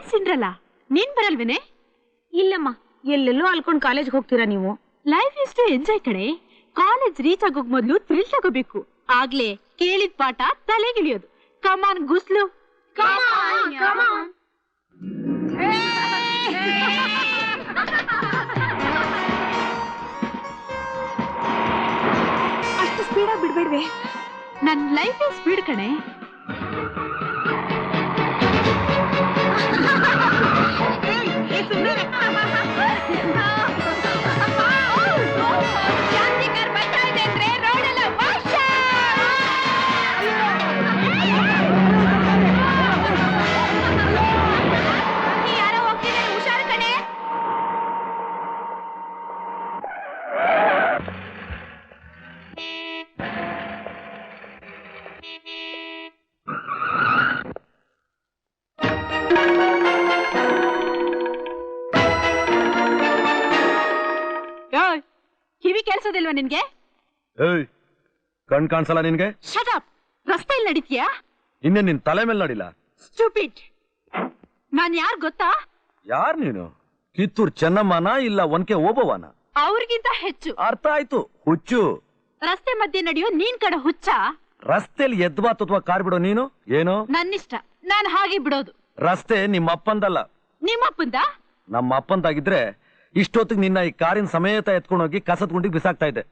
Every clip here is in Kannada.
ಸಿಂಡ್ರಲ್ಲ ನೀನ್ ಬರಲ್ವೇನೆ? ಇಲ್ಲಮ್ಮ, ಎಲ್ಲೆಲ್ಲೋ ಅಲ್ಕೊಂಡ್ ಕಾಲೇಜ್ ಹೋಗ್ತೀರಾ ನೀವು? ಲೈಫ್ ಎಷ್ಟು ಎಂಜಾಯ್ ಕಣೆ. ಕಾಲೇಜ್ ರೀಚ್ ಆಗೋಕ್ ಮೊದ್ಲು ಥ್ರಿಲ್ ತಗೋಬೇಕು, ಆಗ್ಲೇ ಕೇಳಿದ ಪಾಠ ತಲೆಗಿಳಿಯೋದು. ಕಮಾನ್ ಗುಸ್ಲು, ಅಷ್ಟು ಸ್ಪೀಡಾಗಿ ಬಿಡ್ಬೇಡ್ವೆ. ನನ್ ಲೈಫ್ ಸ್ಪೀಡ್ ಕಣೆ. ಕಿವಿ ಕೇಳಿಸೋದಿಲ್ವಾ ನಿನ್ಗೆ? ಕಣ್ ಕಾಣಿಸಲ್ಲ ನಿನ್ಗೆ? Shut up. ರಸ್ತೆಯಲ್ಲಿ ನಡೀತೀಯಾ? ಇನ್ನೇ ನಿನ್ ತಲೆ ಮೇಲೆ ನಡಿಲ್ಲ. ಸ್ಟೂಪಿಡ್. ನಾನ್ ಯಾರ್ ಗೊತ್ತಾ? ಯಾರ್ ನೀನು? ಕಿತ್ತೂರ್ ಚೆನ್ನಮ್ಮನ ಇಲ್ಲ ಒನ್ಕೆ ಓಬವ್ವನ? ಅವ್ರಿಗಿಂತ ಹೆಚ್ಚು. ಅರ್ಥ ಆಯ್ತು, ಹುಚ್ಚು. ರಸ್ತೆ ಮಧ್ಯೆ ನಡೆಯೋ ನೀನ್ ಕಡೆ ಹುಚ್ಚ. ರಸ್ತೆಯಲ್ಲಿ ಎದ್ವಾ ತುತ್ವಾ ಕಾರ್ ಬಿಡೋ ನೀನು? ಏನು? ನನ್ನಿಷ್ಟ, ನಾನ್ ಹಾಗೆ ಬಿಡೋದು. ರಸ್ತೆ ನಿಮ್ಮ ಅಪ್ಪಂದಲ್ಲ. ನಿಮ್ಮಪ್ಪಂದ? ನಮ್ಮ ಅಪ್ಪಂದಾಗಿದ್ರೆ ಇಷ್ಟೊತ್ತಿಗೆ ನಿನ್ನ ಈ ಕಾರಿನ ಸಮೇತ ಎತ್ಕೊಂಡೋಗಿ ಕಸದ ಗುಂಡಿಗೆ ಬಿಸಾಕ್ತಾ ಇದ್ದೆ.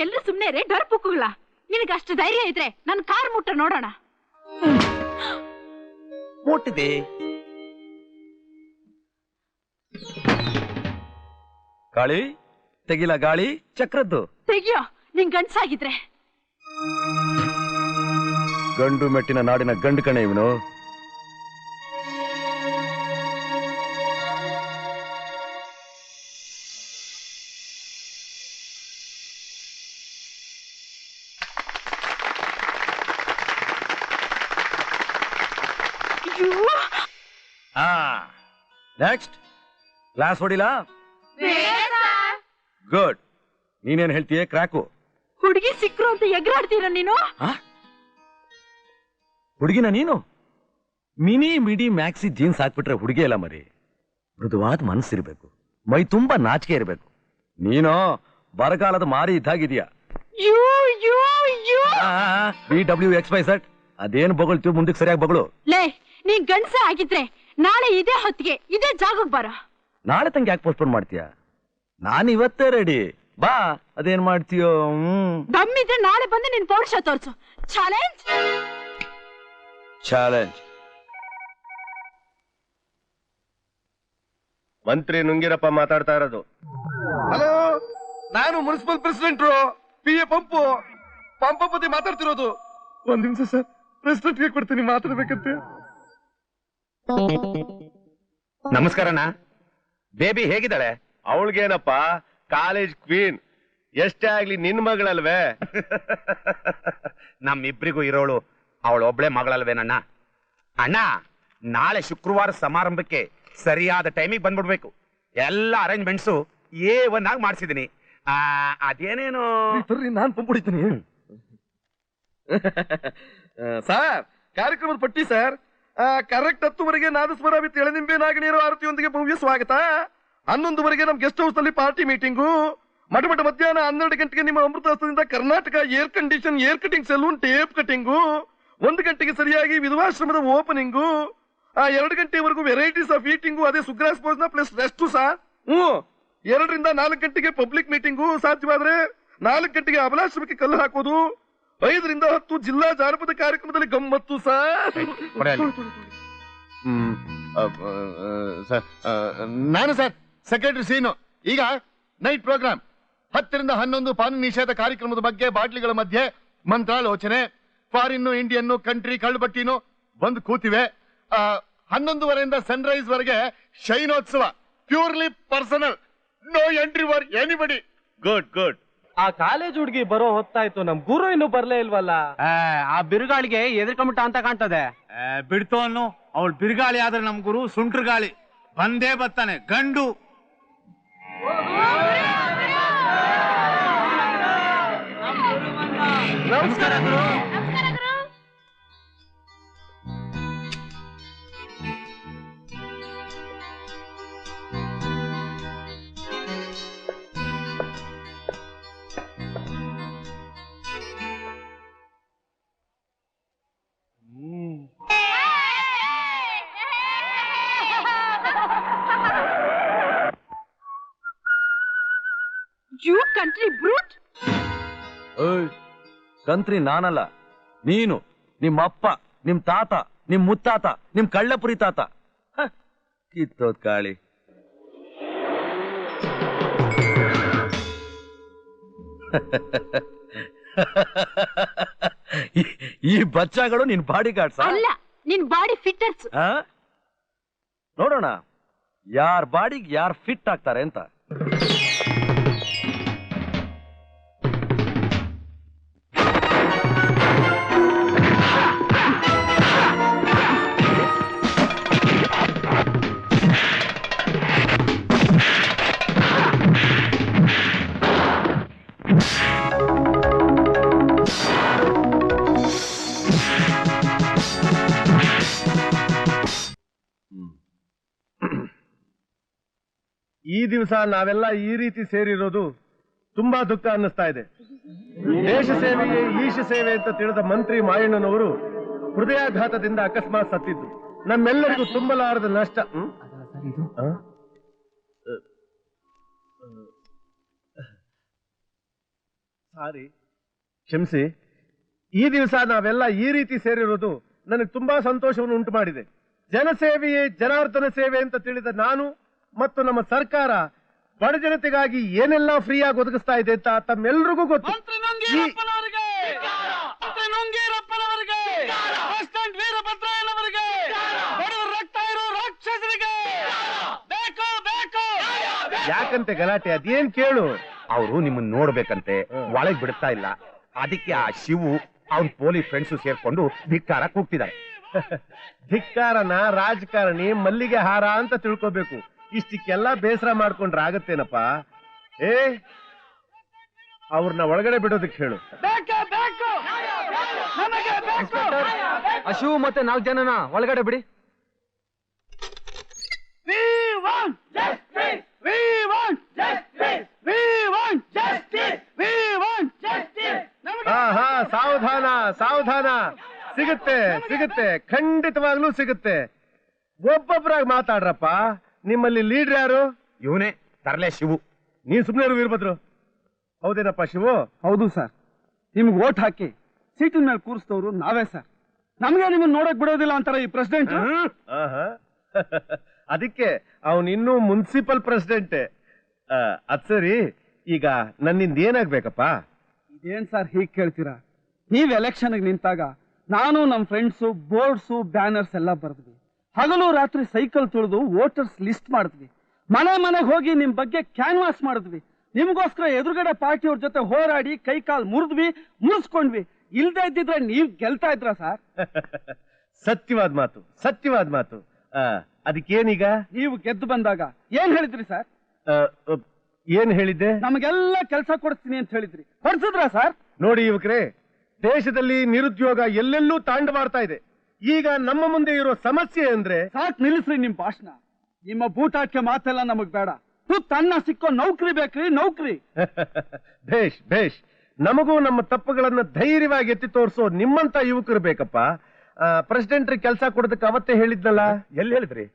ಎಲ್ರು ಸುಮ್ನೆ ರೇ ಡರ್ ಪುಕ್ಕುಗಳ. ನಿನಗೆ ಅಷ್ಟು ಧೈರ್ಯ ಇದ್ರೆ ನನ್ ಕಾರ್ ಮುಟ್ಟ ನೋಡೋಣ. ಮುಟ್ಟಿದೆ. ಗಾಳಿ ತೆಗಿಲ, ಗಾಳಿ ಚಕ್ರದ್ದು ತೆಗಿಯೋ. ನಿನ್ ಗಂಡ್ಸಾಗಿದ್ರೆ. ಗಂಡು ಮೆಟ್ಟಿನ ನಾಡಿನ ಗಂಡು ಕಣೆ ಇವನು. ನೆಕ್ಸ್ಟ್ ಕ್ಲಾಸ್ ಹೊಡಿಲಾ? ಗುಡ್. ನೀನೇನ್ ಹೇಳ್ತೀಯ? ಕ್ರಾಕು. ಹುಡುಗಿ ಸಿಕ್ರು ಅಂತ ಎಗರಾಡ್ತೀರ ನೀನು? ಹುಡುಗಿನ ನೀನು? ಮಿನಿ ಮಿಡಿ ಮ್ಯಾಕ್ಸಿ ಜೀನ್ಸ್ ಹಾಕ್ಬಿಟ್ರೆ ಹುಡುಗಿ ಎಲ್ಲ ಮರಿ. ಮೃದುವಾದ ಮನಸ್ಸಿರ್ಬೇಕು, ಮೈ ತುಂಬಾ ನಾಚಿಕೆ ಇರ್ಬೇಕು. ನೀನು ಬರಗಾಲದ ಮಾರಿ ಇದ್ದಾಗಿದೀಯ. BWXYZ ಅದೇನು ಬೊಗಳ್ತೀವಿ, ಮುಂದಕ್ಕೆ ಸರಿಯಾಗಿ ಬಗಳು. ಲೇ, ನೀ ಗಂಡಸೆ ಆಗಿದ್ರೆ ನಾಳೆ ಇದೇ ಹೊತ್ತಿಗೆ ಇದೇ ಜಾಗಕ್ಕೆ ಬರ. ನಾಳೆ ತಂಗೆ ಯಾಕೆ ಪೋಸ್ಟ್ಪೋನ್ ಮಾಡ್ತೀಯ? ನಾನು ಇವತ್ತೇ ರೆಡಿ. ಬಾ, ಅದೇನ್ ಮಾಡ್ತೀಯೋ? ದಮ್ಮಿದ್ರೆ ನಾಳೆ ಬಂದು ನಿನ್ ಪೌರುಷ ತೋರ್ಸು. ಚಾಲೆಂಜ್. ಚಾಲೆಂಜ್. ಮಂತ್ರಿ ನುಂಗಿರಪ್ಪ ಮಾತಾಡ್ತಾ ಇರೋದು. ಹಲೋ, ನಾನು ಮುನ್ಸಿಪಲ್ ಪ್ರೆಸಿಡೆಂಟ್ PA ಪಂಪಪತಿ ಮಾತಾಡ್ತಿರೋದು. ಒಂದ್ ನಿಮಿಷ ಸರ್, ಪ್ರೆಸಿಡೆಂಟ್ಗೆ ಕೊಡ್ತೀನಿ, ಮಾತಾಡ್ಬೇಕಂತೆ. ನಮಸ್ಕಾರಣ್ಣ. ಬೇಬಿ ಹೇಗಿದ್ದಾಳೆ? ಅವಳಿಗೇನಪ್ಪ, ಕಾಲೇಜ್ ಕ್ವೀನ್. ಎಷ್ಟೇ ಆಗ್ಲಿ ನಿನ್ ಮಗಳಲ್ವೇ? ನಮ್ಮಿಬ್ರಿಗೂ ಇರೋಳು ಅವಳೊಬ್ಳೆ ಮಗಳಲ್ವೇನಣ್ಣ? ಅಣ್ಣ, ನಾಳೆ ಶುಕ್ರವಾರ ಸಮಾರಂಭಕ್ಕೆ ಸರಿಯಾದ ಟೈಮಿಗೆ ಬಂದ್ಬಿಡ್ಬೇಕು. ಎಲ್ಲ ಅರೇಂಜ್ಮೆಂಟ್ಸು A1 ಆಗಿ ಮಾಡಿಸಿದೀನಿ. ಅದೇನೇನು ನಾನ್ ಪಂಪ್ ಹೊಡಿತೀನಿ ಸರ್. ಕಾರ್ಯಕ್ರಮದ ಪಟ್ಟಿ ಸರ್. ಕರೆಕ್ಟ್ 10 ನಾದಸ್ವರ ವಿತ್ ಎಳೆನಿಂಬೆ ನಾಗನೀರು ಆರತಿಯೊಂದಿಗೆ ಭವ್ಯ ಸ್ವಾಗತ. 11 ನಮ್ ಗೆಸ್ಟ್ ಹೌಸ್ ನಲ್ಲಿ ಪಾರ್ಟಿ ಮೀಟಿಂಗು. ಮಠ ಮಧ್ಯಾಹ್ನ 12 ಗಂಟೆಗೆ ನಿಮ್ಮ ಅಮೃತ ಹಸ್ತದಿಂದ Karnataka air condition air cutting saloon tape cutting. 1 ಗಂಟೆಗೆ ಸರಿಯಾಗಿ ವಿಧವಾಶ್ರಮದ ಓಪನಿಂಗು. 2 ಗಂಟೆವರೆಗೂ ವೆರೈಟೀಸ್ ಆಫ್ ಈಟಿಂಗು, ಅದೇ ಸುಗ್ರಾಸ್ ಭೋಜನ ಪ್ಲಸ್ ರೆಸ್ಟ್ ಸರ್. 2 ರಿಂದ 4 ಗಂಟೆಗೆ ಪಬ್ಲಿಕ್ ಮೀಟಿಂಗು. ಸಾಧ್ಯವಾದ್ರೆ 4 ಗಂಟೆಗೆ ಅಬಲಾಶ್ರಮಕ್ಕೆ ಕಲ್ಲು ಹಾಕೋದು. 5 ರಿಂದ 10 ಜಿಲ್ಲಾ ಜಾನಪದ ಕಾರ್ಯಕ್ರಮದಲ್ಲಿ ಗಮ್ಮತ್ತು ಸರ್. ನಾನು ಸರ್ ಸೆಕ್ರೆಟರಿ ಸೀನು. ಈಗ ನೈಟ್ ಪ್ರೋಗ್ರಾಮ್ 10 ರಿಂದ 11 ಪಾನ್ ನಿಷೇಧ ಕಾರ್ಯಕ್ರಮದ ಬಗ್ಗೆ ಬಾಟ್ಲಿಗಳ ಮಧ್ಯೆ ಮಂತ್ರಾಲೋಚನೆ. ಫಾರಿನ್ ಇಂಡಿಯನ್ ಕಂಟ್ರಿ ಕಳ್ಳುಬಟ್ಟಿನೂ ಬಂದು ಕೂತಿವೆ. 11:30 ಸನ್ರೈಸ್ ವರೆಗೆ ಶೈನೋತ್ಸವ, purely personal. No entry for anybody. Good good. ಆ ಕಾಲೇಜ್ ಹುಡುಗಿ ಬರೋ ಹೊತ್ತಾಯ್ತು, ನಮ್ ಗುರು ಇನ್ನು ಬರ್ಲೇ ಇಲ್ವಲ್ಲ. ಆ ಬಿರುಗಾಳಿಗೆ ಎದುರ್ಕೊಂಬಿಟ್ಟ ಅಂತ ಕಾಣ್ತದೆ. ಬಿಡ್ತು ಅನ್ನು, ಅವಳು ಬಿರುಗಾಳಿ ಆದ್ರೆ ನಮ್ ಗುರು ಸುಂಟ್ರ ಗಾಳಿ ಬಂದೇ ಬರ್ತಾನೆ ಗಂಡು. ನಮಸ್ಕಾರ ಗುರು. You country brute! ಕಂತ್ರಿ ನಾನಲ್ಲ, ನೀನು, ನಿಮ್ಮ ಅಪ್ಪ, ನಿಮ್ ತಾತ, ನಿಮ್ ಮುತ್ತಾತ, ನಿಮ್ ಕಳ್ಳಪುರಿ ತಾತ. ಕಿತ್ತೋದ್ ಕಾಳಿ. ಈ ಬಚ್ಚಾಗಳು ನಿನ್ ಬಾಡಿ ಗಾರ್ಡ್ಸ್ ಅಲ್ಲ, ನಿನ್ ಬಾಡಿ ಫಿಟ್ಟರ್ಸ್. ನೋಡೋಣ ಯಾರ್ ಬಾಡಿಗೆ ಯಾರ್ ಫಿಟ್ ಆಗ್ತಾರೆ ಅಂತ. ಈ ದಿವಸ ನಾವೆಲ್ಲ ಈ ರೀತಿ ಸೇರಿರೋದು ತುಂಬಾ ದುಃಖ ಅನ್ನಿಸ್ತಾ ಇದೆ. ದೇಶ ಸೇವೆಯೇ ಈಶ ಸೇವೆ ಅಂತ ತಿಳಿದ ಮಂತ್ರಿ ಮಾಯಣ್ಣನವರು ಹೃದಯಾಘಾತದಿಂದ ಅಕಸ್ಮಾತ್ ಸತ್ತಿದ್ದು ನಮ್ಮೆಲ್ಲರಿಗೂ ತುಂಬಲಾರದ ನಷ್ಟ. ಸಾರಿ, ಕ್ಷಮಿಸಿ. ಈ ದಿವಸ ನಾವೆಲ್ಲ ಈ ರೀತಿ ಸೇರಿರೋದು ನನಗೆ ತುಂಬಾ ಸಂತೋಷವನ್ನು ಉಂಟು ಮಾಡಿದೆ. ಜನಸೇವೆಯೇ ಜನಾರ್ದನ ಸೇವೆ ಅಂತ ತಿಳಿದ ನಾನು ಮತ್ತು ನಮ್ಮ ಸರ್ಕಾರ ಬಡ ಜನತೆಗಾಗಿ ಏನೆಲ್ಲ ಫ್ರೀ ಆಗಿ ಒದಗಿಸ್ತಾ ಇದೆ ಅಂತ ತಮ್ಮೆಲ್ರಿಗೂ ಗೊತ್ತು. ಯಾಕಂತೆ ಗಲಾಟೆ? ಅದೇನ್ ಕೇಳು. ಅವರು ನಿಮ್ಮನ್ನ ನೋಡ್ಬೇಕಂತೆ, ಒಳಗ್ ಬಿಡ್ತಾ ಇಲ್ಲ. ಅದಕ್ಕೆ ಆ ಶಿವು ಅವ್ನ ಪೊಲೀಸ್ ಫ್ರೆಂಡ್ಸು ಸೇರ್ಕೊಂಡು ಧಿಕ್ಕಾರ ಕೂಗ್ತಿದ್ದಾರೆ. ಧಿಕ್ಕಾರನ ರಾಜಕಾರಣಿ ಮಲ್ಲಿಗೆ ಹಾರ ಅಂತ ತಿಳ್ಕೋಬೇಕು. ಇಷ್ಟಕ್ಕೆಲ್ಲ ಬೇಸರ ಮಾಡ್ಕೊಂಡ್ರೆ ಆಗತ್ತೇನಪ್ಪ? ಅವ್ರನ್ನ ಒಳಗಡೆ ಬಿಡೋದಕ್ಕೆ ಹೇಳು. ಅಶು ಮತ್ತೆ 4 ಜನನ ಒಳಗಡೆ ಬಿಡಿ. ಹಾ, ಸಾವಧಾನ ಸಾವಧಾನ. ಸಿಗುತ್ತೆ ಸಿಗುತ್ತೆ, ಖಂಡಿತವಾಗ್ಲೂ ಸಿಗುತ್ತೆ. ಒಬ್ಬೊಬ್ಬರಾಗಿ ಮಾತಾಡ್ರಪ್ಪ. ನಿಮ್ಮಲ್ಲಿ ಲೀಡರ್ ಯಾರು? ಇವನೇ ತರ್ಲೆ ಶಿವು. ನೀನ್ ಸುಮ್ನೆ ವೀರಭದ್ರು. ಹೌದೇನಪ್ಪ ಶಿವು? ಹೌದು ಸರ್, ನಿಮ್ಗೆ ಓಟ್ ಹಾಕಿ ಸೀಟಿನ ಮೇಲೆ ಕೂರಿಸಿದವರು ನಾವೇ ಸರ್. ನಮ್ಗೆ ನಿಮ್ಮನ್ನ ನೋಡಕ್ ಬಿಡೋದಿಲ್ಲ ಅಂತಾರೆ ಈ ಪ್ರೆಸಿಡೆಂಟ್. ಅದಕ್ಕೆ ಅವನ್ ಇನ್ನೂ ಮುನ್ಸಿಪಲ್ ಪ್ರೆಸಿಡೆಂಟ್. ಅದ್ ಸರಿ, ಈಗ ನನ್ನಿಂದ ಏನಾಗ್ಬೇಕಪ್ಪ? ಇದೇನ್ ಸರ್ ಹೀಗ್ ಕೇಳ್ತೀರಾ? ನೀವ್ ಎಲೆಕ್ಷನ್ ನಿಂತಾಗ ನಾನು ನಮ್ ಫ್ರೆಂಡ್ಸು ಬೋರ್ಡ್ಸು ಬ್ಯಾನರ್ಸ್ ಎಲ್ಲ ಬರ್ದ್ವಿ. ಹಗಲು ರಾತ್ರಿ ಸೈಕಲ್ ತುಳಿದು ವೋಟರ್ಸ್ ಲಿಸ್ಟ್ ಮಾಡಿದ್ವಿ. ಮನೆ ಮನೆಗೆ ಹೋಗಿ ನಿಮ್ ಬಗ್ಗೆ ಕ್ಯಾನ್ವಾಸ್ ಮಾಡಿದ್ವಿ. ನಿಮ್ಗೋಸ್ಕರ ಎದುರುಗಡೆ ಪಾರ್ಟಿಯವ್ರ ಜೊತೆ ಹೋರಾಡಿ ಕೈ ಕಾಲ್ ಮುರಿಸ್ಕೊಂಡ್ವಿ. ಇಲ್ದೇ ಇದ್ದಿದ್ರೆ ನೀವ್ ಗೆಲ್ತಾ ಇದ್ರ ಸರ್? ಸತ್ಯವಾದ ಮಾತು, ಸತ್ಯವಾದ ಮಾತು. ಅದಕ್ಕೇನೀಗ? ನೀವು ಗೆದ್ದು ಬಂದಾಗ ಏನ್ ಹೇಳಿದ್ರಿ ಸರ್? ಏನ್ ಹೇಳಿದ್ದೆ? ನಮಗೆಲ್ಲ ಕೆಲಸ ಕೊಡಿಸ್ತೀನಿ ಅಂತ ಹೇಳಿದ್ರಿ, ಕೊಡ್ಸಿದ್ರ ಸರ್? ನೋಡಿ ಯುವಕರೇ, ದೇಶದಲ್ಲಿ ನಿರುದ್ಯೋಗ ಎಲ್ಲೆಲ್ಲೂ ತಾಂಡವಾಡ್ತಾ ಇದೆ. ಈಗ ನಮ್ಮ ಮುಂದೆ ಇರೋ ಸಮಸ್ಯೆ ಅಂದ್ರೆ... ಸಾಕ್ ನಿಲ್ಲಿಸ್ರಿ ನಿಮ್ ಭಾಷಣ. ನಿಮ್ಮ ಬೂಟಾಟ್ಕೆ ಮಾತೆಲ್ಲ ನಮಗ್ ಬೇಡ. ತನ್ನ ಸಿಕ್ಕೋ ನೌಕರಿ ಬೇಕ್ರಿ, ನೌಕರಿ. ಭೇಷ್ ಭೇಷ್. ನಮಗೂ ನಮ್ಮ ತಪ್ಪುಗಳನ್ನ ಧೈರ್ಯವಾಗಿ ಎತ್ತಿ ತೋರಿಸೋ ನಿಮ್ಮಂತ ಯುವಕರು ಬೇಕಪ್ಪ. ಪ್ರೆಸಿಡೆಂಟ್ ಕೆಲಸ ಕೊಡೋದಕ್ಕೆ ಅವತ್ತೇ ಹೇಳಿದ್ನಲ್ಲ. ಎಲ್ಲಿ ಹೇಳಿದ್ರಿ?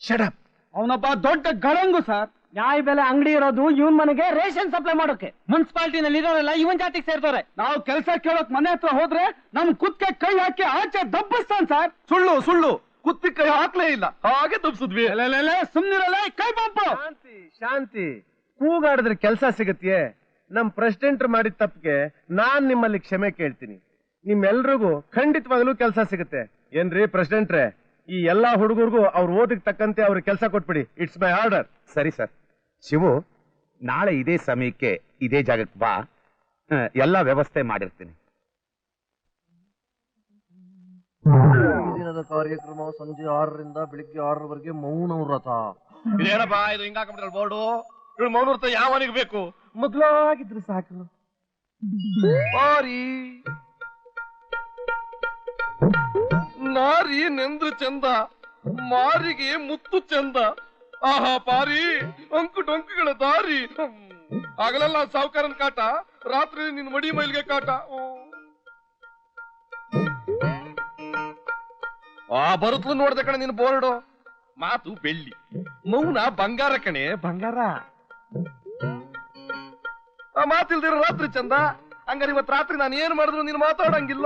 ಶಡಪ್. ಅವನೊಬ್ಬ ದೊಡ್ಡ ಗಡಂಗು ಸರ್. ನ್ಯಾಯ ಬೆಲೆ ಅಂಗಡಿ ಇರೋದು ಇವನ್ ಮನೆಗೆ ರೇಷನ್ ಸಪ್ಲೈ ಮಾಡೋಕೆ. ಮುನ್ಸಿಪಾಲಿಟಿನಲ್ಲಿ ಇರೋರೆಲ್ಲ ಇವನ್ ಜಾತಿಗೆ ಸೇರ್ತಾರೆ. ನಾವು ಕೆಲಸ ಕೇಳೋಕ್ ಮನೆ ಹತ್ರ ಹೋದ್ರೆ ನಮ್ ಕುತ್ತಿಗೆ ಕೈ ಹಾಕಿ ಆಚೆ ದಬ್ಬಿಸ್ತಾನ್ ಸರ್. ಸುಳ್ಳು ಸುಳ್ಳು, ಕುತ್ತಿ ಕೈ ಹಾಕ್ಲೇ ಇಲ್ಲ, ಹಾಗೆ ತಪ್ಪಿಸಿದ್ವಿ. ಸುಮ್ನಿರಲ್ಲ, ಕೈ ಬಂಪು. ಶಾಂತಿ ಶಾಂತಿ. ಕೂಗಾಡಿದ್ರೆ ಕೆಲಸ ಸಿಗತ್ಯೆ? ನಮ್ ಪ್ರೆಸಿಡೆಂಟ್ ಮಾಡಿದ ತಪ್ಪಿಗೆ ನಾನ್ ನಿಮ್ಮಲ್ಲಿ ಕ್ಷಮೆ ಕೇಳ್ತೀನಿ. ನಿಮ್ಮೆಲ್ರಿಗೂ ಖಂಡಿತವಾಗ್ಲೂ ಕೆಲಸ ಸಿಗುತ್ತೆ. ಏನ್ರಿ ಪ್ರೆಸಿಡೆಂಟ್ರೆ, ಈ ಎಲ್ಲಾ ಹುಡುಗರಿಗೂ ಅವ್ರ ಓದಿಗೆ ತಕ್ಕಂತೆ ಅವ್ರಿಗೆ ಕೆಲಸ ಕೊಟ್ಬಿಡಿ. It's my order. ಸರಿ ಸರ್. ಶಿವು, ನಾಳೆ ಇದೇ ಸಮಯಕ್ಕೆ ಇದೇ ಜಾಗಕ್ಕೆ ಬಾ, ಎಲ್ಲ ವ್ಯವಸ್ಥೆ ಮಾಡಿರ್ತೀನಿ. ದಿನದ ಕಾರ್ಯಕ್ರಮ ಸಂಜೆ 6ರಿಂದ ಬೆಳಿಗ್ಗೆ 6ರವರೆಗೆ ಮೌನ ವ್ರತ. ಇದೇನಪ್ಪ ಇದು ಹಿಂಗಾಕೊಂಡ್ಬಿಟ್ರಲ್ಲ ಬೋರ್ಡು? ಇವ್ರು ಮೌನ ವ್ರತ ಯಾವನಿಗೆ ಬೇಕು? ಮಗ್ಲಾಗಿದ್ರೆ ಸಾಕು. ಪಾರಿ ನಾರಿ ನೆಂದು ಚಂದ, ಮಾರಿಗೆ ಮುತ್ತು ಚಂದ. ಆಹಾ ಪಾರಿ ಅಂಕು ಡೊಂಕುಗಳ ದಾರಿ. ಆಗಲೆಲ್ಲ ಸಾವುಕಾರನ್ ಕಾಟ, ರಾತ್ರಿ ನಿನ್ ಮಡಿ ಮೈಲ್ಗೆ ಕಾಟ. ಬರುತ್ತಲು ನೋಡ್ದೆ ಕಣೆ ನಿನ್ ಬೋರ್ಡು. ಮಾತು ಬೆಳ್ಳಿ, ಮೌನ ಬಂಗಾರ ಕಣೆ, ಬಂಗಾರ. ಆ ಮಾತಿಲ್ದಿರೋ ರಾತ್ರಿ ಚಂದ. ಹಂಗಾರೆ ಇವತ್ ರಾತ್ರಿ ನಾನು ಏನ್ ಮಾಡಿದ್ರು ನೀನು ಮಾತಾಡಂಗಿಲ್ಲ,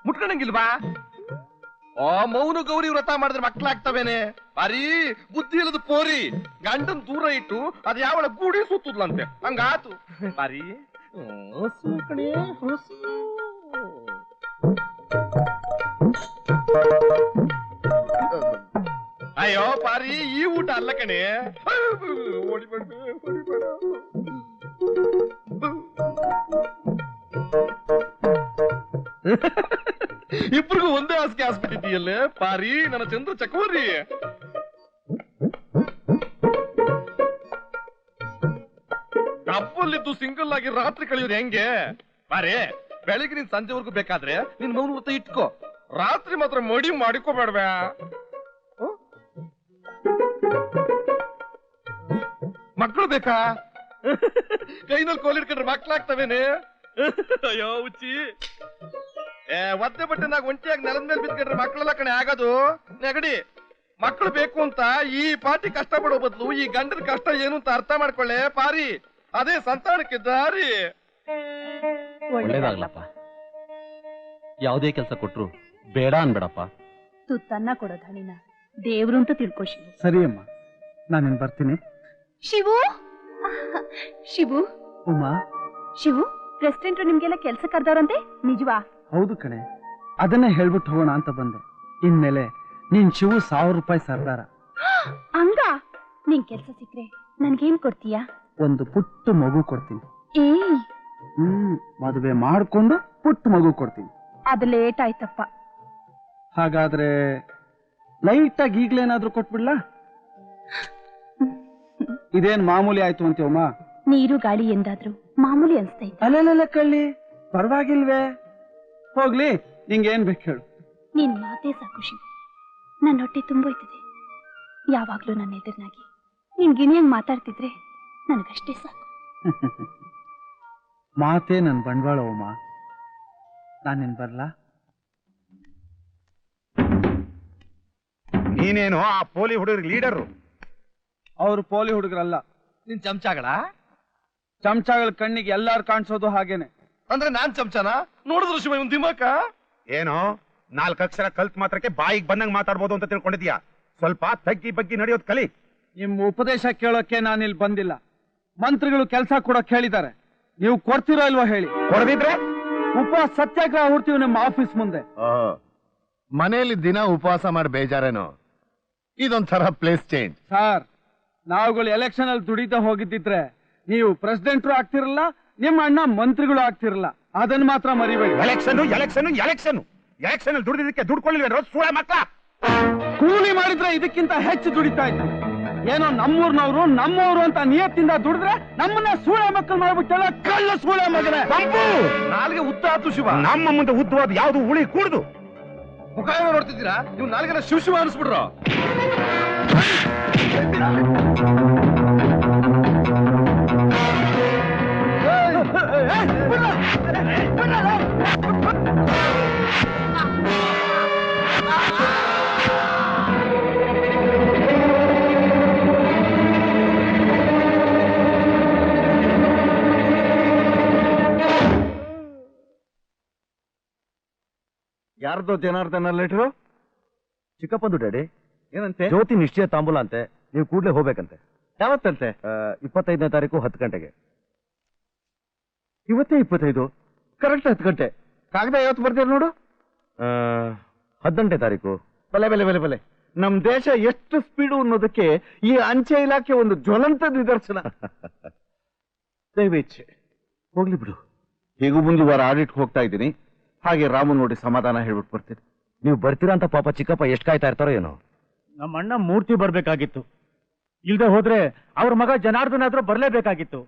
ಮುಟ್ಕೊಂಡಂಗಿಲ್ವಾ? ಮೌನ ಗೌರಿ ವ್ರತ ಮಾಡಿದ್ರೆ ಮಕ್ಳಾಗ್ತವೇನೆ? ಬಾರಿ ಬುದ್ಧಿ ಇಲ್ಲದ ಪೋರಿ, ಗಂಡನ್ ದೂರ ಇಟ್ಟು ಅದ್ ಯಾವಳ ಗೂಡಿ ಸುತ್ತದ್ಲಂತೆ, ಹಂಗಾತು. ಬಾರಿ ಹೊಸು ಕಣೆ, ಹೊಸು. ಅಯ್ಯೋ ಪಾರಿ, ಈ ಊಟ ಅಲ್ಲ ಕಣೆ. ಓಡಿಬೇಡ ಓಡಿಬೇಡ. ಇಬ್ರಿಗೂ ಒಂದೇ ಹಾಸಿಗೆ ಹಾಸ್ಬಿಟ್ಟಿದ್ದೀಯಲ್ಲೇ ಪಾರಿ, ನನ್ನ ಚಂದ್ರ ಚಕೋರಿ. ಡಬ್ಬಲ್ಲಿದ್ದು ಸಿಂಗಲ್ ಆಗಿ ರಾತ್ರಿ ಕಳೆಯೋದು ಹೆಂಗೆ? ಪಾರಿ, ಬೆಳಿಗ್ಗೆ ನೀನ್ ಸಂಜೆವರೆಗೂ ಬೇಕಾದ್ರೆ ನಿನ್ ಮೌನ ವ್ರತ ಇಟ್ಕೋ, ರಾತ್ರಿ ಮಾತ್ರ ಮಡಿ ಮಾಡಿಕೋಬೇಡ್ವೆ. ಮಕ್ಕಳು ಬೇಕಾ? ಕೈನಲ್ಲಿ ಕೋಲಿಡ್ಕೊಂಡ್ರೆ ಮಕ್ಳಾಗ್ತವೇನೆ? ಅಯ್ಯೋ ಉಚ್ಚಿ, ಒದ್ದೆ ಬಟ್ಟೆನಾಗ ಒಂಟಿಯಾಗಿ ನೆಲದ ಮೇಲೆ ಬಿದ್ಕೊಂಡ್ರೆ ಮಕ್ಕಳೆಲ್ಲ ಕಣೆ ಆಗೋದು. ನೆಗಡಿ ಮಕ್ಕಳು ಬೇಕು ಅಂತ ಈ ಪಾಟಿ ಕಷ್ಟ ಪಡೋ ಬದಲು ಈ ಗಂಡನ ಕಷ್ಟ ಏನು ಅಂತ ಅರ್ಥ ಮಾಡ್ಕೊಳ್ಳೆ ಪಾರಿ, ಅದೇ ಸಂತಾನಕ್ಕೆ ದಾರಿ. ಒಳ್ಳೇದಾಗ್ಲಪ್ಪ. ಯಾವುದೇ ಕೆಲಸ ಕೊಟ್ರು ಬೇಡ ಅನ್ಬೇಡಪ್ಪ. ತುತ್ತನ್ನ ಕೊಡೋದು ಹಣಿನ ದೇವ್ರು ಅಂತ ತಿಳ್ಕೊ ಶಿವು. ಸರಿ ಅಮ್ಮ, ನಾನಿನ್ ಬರ್ತೀನಿ. ಶಿವು, ಶಿವು, ಉಮಾ. ಶಿವು, ಪ್ರೆಸಿಡೆಂಟ್ ನಿಮ್ಗೆಲ್ಲ ಕೆಲ್ಸ ಕರ್ದವ್ರಂತೆ, ನಿಜವಾ? ಹೌದು ಕಣೆ, ಅದನ್ನೇ ಹೇಳ್ಬಿಟ್ಟು ಹೋಗೋಣ ಅಂತ ಬಂದೆ. ಇನ್ಮೇಲೆ ನೀನ್ ಶಿವು 1000 ರೂಪಾಯಿ ಸರ್ದಾರ. ಹಂಗ? ನಿನ್ ಕೆಲ್ಸ ಸಿಕ್ರೆ ನನ್ಗೇನ್ ಕೊಡ್ತೀಯಾ? ಒಂದು ಪುಟ್ಟ ಮಗು ಕೊಡ್ತೀನಿ. ಏ, ಮದುವೆ ಮಾಡ್ಕೊಂಡು ಪುಟ್ಟ ಮಗು ಕೊಡ್ತೀನಿ. ಅದು ಲೇಟ್ ಆಯ್ತಪ್ಪ. ಹಾಗಾದ್ರೆ ಲೈಟ್ ಆಗಿ ಈಗ್ಲೇನಾದ್ರೂ ಕೊಟ್ಬಿಡ್ಲಾ? ಇದೇನ್ ಮಾಮೂಲಿ ಆಯ್ತು ಅಂತೀವಮ್ಮ? ನೀರು ಗಾಳಿ ಎಂದಾದ್ರೂ ಮಾಮೂಲಿ ಅನ್ಸ್ತೈತೆ. ಅಲ್ಲೆಲ್ಲ ಕಳ್ಳಿ, ಪರವಾಗಿಲ್ವೇ? ಹೋಗ್ಲಿ, ನಿಂಗೇನ್ ಬೇಕು ಹೇಳು. ನಿನ್ ಮಾತೇ ಸಾಕು ಶಿವ, ನನ್ನ ಹೊಟ್ಟೆ ತುಂಬೋಯ್ತದೆ. ಯಾವಾಗ್ಲೂ ನನ್ನ ಎದುರಿನಾಗಿ ನೀನ್ ಗಿಣಿಯಂಗ್ ಮಾತಾಡ್ತಿದ್ರೆ ನನಗಷ್ಟೇ ಸಾಕು. ಮಾತೇ ನನ್ ಬಂಡವಾಳ ಉಮಾ. ನಾನಿನ್ ಬರ್ಲಾ? ನೀನೇನು ಆ ಪೋಲಿ ಹುಡುಗರಿಗೆ ಲೀಡರು? ಅವ್ರು ಪೋಲಿ ಹುಡುಗರಲ್ಲ, ನಿನ್ ಚಮಚಾಗಳ? ಚಮಚಾಗಳ ಕಣ್ಣಿಗೆ ಎಲ್ಲಾರು ಕಾಣಿಸೋದು ಹಾಗೇನೆ. ಅಂದ್ರೆ ನಾನ್ ಚಮಚನ? ನೋಡಿದ್ರು ಶಿವ ಇವ್ನ್ ದಿಮಾಕ. ಏನೋ 4 ಅಕ್ಷರ ಕಲ್ತ್ ಮಾತ್ರಕ್ಕೆ ಬಾಯಿಗೆ ಬಂದಂಗ್ ಮಾತಾಡ್ಬೋದು ಅಂತ ತಿಳ್ಕೊಂಡಿದ್ಯಾ? ಸ್ವಲ್ಪ ತಗ್ಗಿ ಬಗ್ಗಿ ನಡೆಯೋದ್ ಕಲಿ. ನಿಮ್ ಉಪದೇಶ ಕೇಳೋಕೆ ನಾನಿಲ್ಲಿ ಬಂದಿಲ್ಲ. ಮಂತ್ರಿಗಳು ಕೆಲಸ ಕೊಡೋಕ್ ಹೇಳಿದ್ದಾರೆ. ನೀವು ಕೊಡ್ತೀರೋ ಇಲ್ವೋ ಹೇಳಿ. ಕೊಡದಿದ್ರೆ ಉಪವಾಸ ಸತ್ಯಾಗ್ರಹ ಹುಡ್ತೀವಿ ನಿಮ್ಮ ಆಫೀಸ್ ಮುಂದೆ. ಮನೆಯಲ್ಲಿ ದಿನ ಉಪವಾಸ ಮಾಡಿ ಬೇಜಾರೇನೋ? ಇದೊಂಥರ ಪ್ಲೇಸ್ ಚೇಂಜ್. ಸರ್, ನಾವುಗಳು ಎಲೆಕ್ಷನ್ ಅಲ್ಲಿ ದುಡಿತಾ ಹೋಗಿದ್ದಿದ್ರೆ ನೀವು ಪ್ರೆಸಿಡೆಂಟ್ರು ಆಗ್ತಿರಲ್ಲ, ನಿಮ್ಮ ಅಣ್ಣ ಮಂತ್ರಿಗಳು ಆಗ್ತಿರಲ್ಲ. ಅದನ್ನ ಮಾತ್ರ ಮರಿಬೇಡಿ. ಎಲೆಕ್ಷನ್ ಅಲ್ಲಿ ದುಡಿದಿದ್ದಕ್ಕೆ ದುಡ್ಕೊಳ್ಳಿಲ್ಲ ಸೂಳೆ ಮಕ್ಕಳ. ಕೂಲಿ ಮಾಡಿದ್ರೆ ಇದಕ್ಕಿಂತ ಹೆಚ್ಚು ದುಡಿತಾ ಇದ್ದೆ. ಏನೋ ನಮ್ಮೂರ್ನವ್ರು ನಮ್ಮವ್ರು ಅಂತ ನಿಯತ್ತಿಂದ ದುಡಿದ್ರೆ ನಮ್ಮನ್ನ ಸೂಳೆ ಮಕ್ಕಳು ಮಾಡ್ಬಿಟ್ಟಲ್ಲ. ಕಳ್ಳ ಸೂಳೆ ಮಗನೇ. ನಾಲ್ಗೆ ಉದ್ದ ಆತು ಶಿವ. ನಮ್ಮ ಮುಂದೆ ಉದ್ದವಾದ ಯಾವ್ದು ಉಳಿ ಕೂಡುದು. ಮುಖ ಏನೋ ನೋಡ್ತಿದ್ದೀರಾ? ನೀವು ನಾಲ್ಗೆನ ಶಿವ ಅನಿಸ್ಬಿಡ್ರು. ಯಾರ್ದೋ ಜನಾರ್ದನ ಲೆಟ್ರು? ಚಿಕ್ಕಪ್ಪಂದು ಡ್ಯಾಡಿ. ಏನಂತೆ? ಜ್ಯೋತಿ ನಿಶ್ಚಯ ತಾಂಬೂಲ ಅಂತೆ, ನೀವು ಕೂಡ್ಲೆ ಹೋಗ್ಬೇಕಂತೆ. ಯಾವತ್ತಂತೆ? 25ನೇ ತಾರೀಕು 10 ಗಂಟೆಗೆ. ಇವತ್ತೇ 25? ಕರೆಕ್ಟ್ 10 ಗಂಟೆ. ಕಾಗದ ಯಾವತ್ತು ಬರ್ತೀರ ನೋಡು. 18ನೇ ತಾರೀಕು. ಬಲೆ ಬಲೆ ಬಲೆ ಬಲೆ, ನಮ್ ದೇಶ ಎಷ್ಟು ಸ್ಪೀಡು ಅನ್ನೋದಕ್ಕೆ ಈ ಅಂಚೆ ಇಲಾಖೆ ಒಂದು ಜ್ವಲಂತ ನಿದರ್ಶನ. ದಯವಿಚ್ಛೆ ಹೋಗ್ಲಿ ಬಿಡು. ಹೇಗೂ ಮುಂದೆ ವಾರ ಆಡಿಟ್ ಹೋಗ್ತಾ ಇದ್ದೀನಿ. ಹಾಗೆ ರಾಮು ನೋಡಿ ಸಮಾಧಾನ ಹೇಳ್ಬಿಟ್ಟು ಬರ್ತೀನಿ. ನೀವು ಬರ್ತೀರಾ ಅಂತ ಪಾಪ ಚಿಕ್ಕಪ್ಪ ಎಷ್ಟು ಕಾಯ್ತಾ ಇರ್ತಾರೋ ಏನೋ. ನಮ್ಮ ಅಣ್ಣ ಮೂರ್ತಿ ಬರ್ಬೇಕಾಗಿತ್ತು. ಇಲ್ದೆ ಹೋದ್ರೆ ಅವ್ರ ಮಗ ಜನಾರ್ದನ್ ಆದ್ರೂ ಬರ್ಲೇಬೇಕಾಗಿತ್ತು.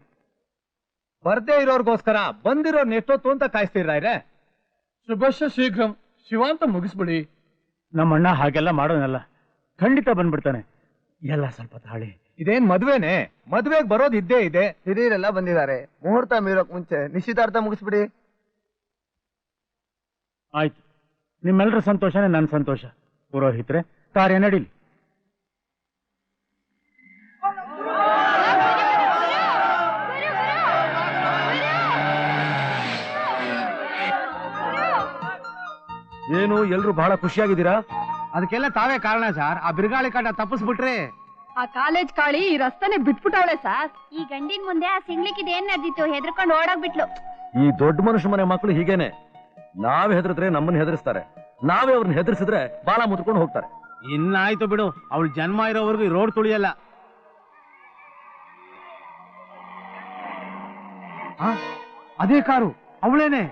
ಬರ್ದೇ ಇರೋರ್ಗೋಸ್ಕರ ಬಂದಿರೋರ್ನ ಎಷ್ಟೊತ್ತು ಅಂತ ಕಾಯಿಸ್ತಿರ್ರೆ. ಶುಭಶ್ಯ ಶೀಘ್ರಂ ಶಿವಾಂತ ಮುಗಿಸ್ಬಿಡಿ. ನಮ್ಮಣ್ಣ ಹಾಗೆಲ್ಲ ಮಾಡೋನಲ್ಲ, ಖಂಡಿತ ಬಂದ್ಬಿಡ್ತಾನೆ. ಎಲ್ಲ ಸ್ವಲ್ಪ ತಾಳಿ. ಇದೇನ್ ಮದ್ವೆನೆ? ಮದ್ವೆಗ್ ಬರೋದ್ ಇದ್ದೇ ಇದೆ. ಹಿರಿಯರೆಲ್ಲ ಬಂದಿದ್ದಾರೆ. ಮುಹೂರ್ತ ಮೀರೋಕ್ ಮುಂಚೆ ನಿಶ್ಚಿತಾರ್ಥ ಮುಗಿಸ್ಬಿಡಿ. ಆಯ್ತು, ನಿಮ್ಮೆಲ್ಲರ ಸಂತೋಷನೇ ನನ್ನ ಸಂತೋಷ. ಪುರೋಹಿತ್ರೆ, ಕಾರ್ಯ ನಡೀಲಿ. ಏನು ಎಲ್ರು ಬಹಳ ಖುಷಿಯಾಗಿದ್ದೀರಾ? ಅದಕ್ಕೆಲ್ಲ ತಾವೇ ಕಾರಣ ಸರ್. ಆ ಬಿರುಗಾಳಿ ಕಾಟ ತಪ್ಪಿಸ್ಬಿಟ್ರೆ ಆ ಕಾಲೇಜ್ ಕಾಳಿ ಈ ರಸ್ತೆನೆ ಬಿಟ್ಬಿಟ್ಟವಳೆ ಸರ್. ಈ ಗಂಡಿನ ಮುಂದೆ ಆ ಸಿಂಗ್ಲಿಕ್ಕಿದ್ ಏನ್ ನಡೆದಿತ್ತು, ಹೆದರ್ಕೊಂಡು ಓಡೋಗ್ಬಿಟ್ಲು. ಈ ದೊಡ್ಡ ಮನುಷ್ಯ ಮನೆ ಮಕ್ಕಳು ಹೀಗೇನೆ. ನಾವ್ ಹೆದರಿದ್ರೆ ನಮ್ಮನ್ನ ಹೆದರಿಸ್ತಾರೆ, ನಾವೇ ಅವ್ರನ್ನ ಹೆದರ್ಸಿದ್ರೆ ಬಾಲ ಮುತ್ಕೊಂಡು ಹೋಗ್ತಾರೆ. ಇನ್ನಾಯ್ತು ಬಿಡು, ಅವಳು ಜನ್ಮ ಇರೋವರೆಗೂ ರೋಡ್ ತುಳಿಯಲ್ಲ. ಅದೇ ಕಾರು ಅವಳೇನೆ.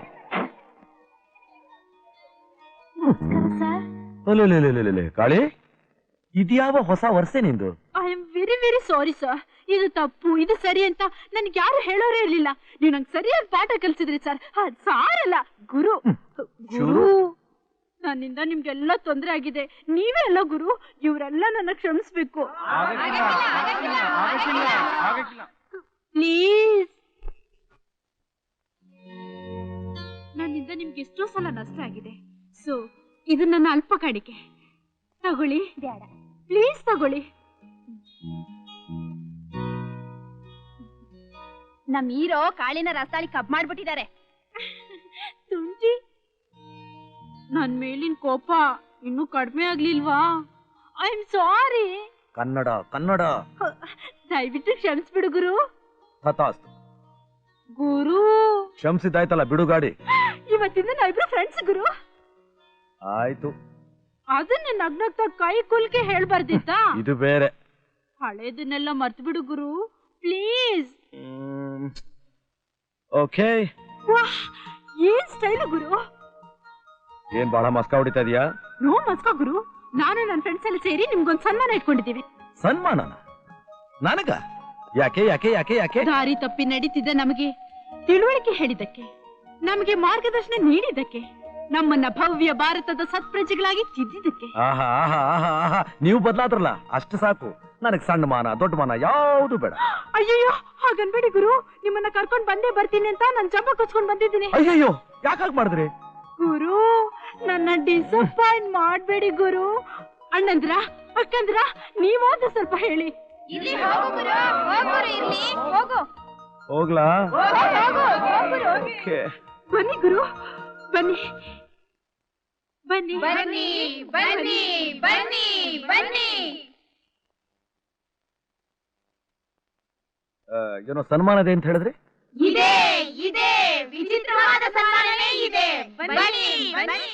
ಕಾಳಿ, ಇದ್ಯಾವ ಹೊಸ ವರ್ಷೆ ನಿಂದು? I am very very sorry sir. ಇದು ತಪ್ಪು, ಇದು ಸರಿ ಅಂತ ನನ್ಗೆ ಯಾರು ಹೇಳೋರೇ ಇರ್ಲಿಲ್ಲ. ನೀವು ನಂಗೆ ಸರಿಯಾದ ಪಾಠ ಕಲ್ಸಿದ್ರಿ ಸರ್. ಸಾರಲ್ಲ ಗುರು. ಗುರು, ನನ್ನಿಂದ ನಿಮ್ಗೆಲ್ಲ ತೊಂದರೆ ಆಗಿದೆ. ನೀವೇ ಅಲ್ಲ ಗುರು. ಇವರೆಲ್ಲ ನನ್ನ ಕ್ಷಮಿಸ್ಬೇಕು ಪ್ಲೀಸ್. ನನ್ನಿಂದ ನಿಮ್ಗೆ ಎಷ್ಟೋ ಸಲ ನಷ್ಟ ಆಗಿದೆ. ಸೊ ಇದು ನನ್ನ ಅಲ್ಪ ಕಾಣಿಕೆ. ತಗೊಳ್ಳಿ. ಬೇಡ ಪ್ಲೀಸ್ ತಗೊಳ್ಳಿ. ನಮ್ ಹೀರೋ ಕಾಳಿನ ರಸ್ತಾಳಿ ಕಬ್ ಮಾಡ್ಬಿಟ್ಟಿದ್ದಾರೆ. ತುಂಟಿ, ನನ್ ಮೇಲಿನ ಕೋಪ ಇನ್ನೂ ಕಡಿಮೆ ಆಗ್ಲಿಲ್ವಾ? I am sorry. Kannada Kannada. ದಯವಿಟ್ಟು ಕ್ಷಮಿಸ್ಬಿಡು ಗುರು. ತಥಾಸ್ತು. ಗುರು, ಕ್ಷಮಿಸಿದ್ದಾಯ್ತಲ್ಲ, ಬಿಡು ಗಾಡಿ. ಇವತ್ತಿಂದ ನಾವಿಬ್ರು ಫ್ರೆಂಡ್ಸ್ ಗುರು. ಆಯ್ತು. ಅದನ್ನ ನಗ್ನಗ್ತಾ ಕೈ ಕುಲ್ಕೆ ಹೇಳ್ಬಾರ್ದಿತ್ತಾ? ಇದು ಬೇರೆ. ಹಳೇದನ್ನೆಲ್ಲ ಮರ್ತು ಬಿಡು ಗುರು ಪ್ಲೀಸ್. ಓಕೆ. ಏನ್ ಸ್ಟೈಲ್ ಗುರು. ಏನ್ ಬಹಳ ಮಸ್ಕ ಹೊಡಿತಾ ಇದೀಯಾ? ನೋ ಮಸ್ಕ ಗುರು. ನಾನು ನನ್ನ ಫ್ರೆಂಡ್ಸ್ ಎಲ್ಲ ಸೇರಿ ನಿಮ್ಗೊಂದು ಸನ್ಮಾನ ಇಟ್ಕೊಂಡಿದ್ದೀವಿ. ಸನ್ಮಾನನ? ನನಗ? ಯಾಕೆ ಯಾಕೆ ಯಾಕೆ ಯಾಕೆ? ದಾರಿ ತಪ್ಪಿ ನಡೀತಿದ್ದ ನಮಗೆ ತಿಳುವಳಿಕೆ ಹೇಳಿದ್ದಕ್ಕೆ, ನಮಗೆ ಮಾರ್ಗದರ್ಶನ ನೀಡಿದ್ದಕ್ಕೆ, ನಮ್ಮನ್ನ ಭವ್ಯ ಭಾರತದ ಸತ್ಪ್ರಜೆಗಳಾಗಿ ತಿದ್ದಿದ್ದಕ್ಕೆ. ಆಹಾ ಆಹಾ ಆಹಾ ಆಹಾ, ನೀವು ಬದಲಾದ್ರಲ್ಲ ಅಷ್ಟು ಸಾಕು. ನನಗ್ ಸಣ್ಣ ಮಾನ ದೊಡ್ಡ ಮಾನ ಯಾವುದು ಬೇಡ. ಅಯ್ಯಯ್ಯೋ ಹಾಗನ್ಬೇಡಿ ಗುರು. ನಿಮ್ಮನ್ನ ಕರ್ಕೊಂಡ್ ಬಂದೇ ಬರ್ತೀನಿ ಅಂತ ನಾನು ಜಂಬ ಕೊಚ್ಕೊಂಡ್ ಬಂದಿದ್ದೀನಿ. ಅಯ್ಯಯ್ಯೋ, ಯಾಕಾಗ್ ಮಾಡಿದ್ರಿ ಗುರು? ನನ್ನ ಡಿಸಪಾಯಿಂಟ್ ಮಾಡ್ಬೇಡಿ ಗುರು. ಅಣ್ಣಂದ್ರ ಅಕ್ಕಂದ್ರ ನೀವಾದ್ರೂ ಸ್ವಲ್ಪ ಹೇಳಿ. ಇಲ್ಲಿ ಹೋಗು ಗುರು, ಹೋಗು ಇಲ್ಲಿ ಹೋಗು. ಹೋಗ್ಲಾ? ಬನ್ನಿ ಗುರು, ಬನ್ನಿ ಬನ್ನಿ ಬನ್ನಿ ಬನ್ನಿ ಬನ್ನಿ ಬನ್ನಿ. ಏನೋ ಸನ್ಮಾನದ ಅಂತ ಹೇಳಿದ್ರಿ? ಇದೆ ಇದೆ, ವಿಚಿತ್ರವಾದ ಸನ್ಮಾನನೇ ಇದೆ. ಬನ್ನಿ ಬನ್ನಿ.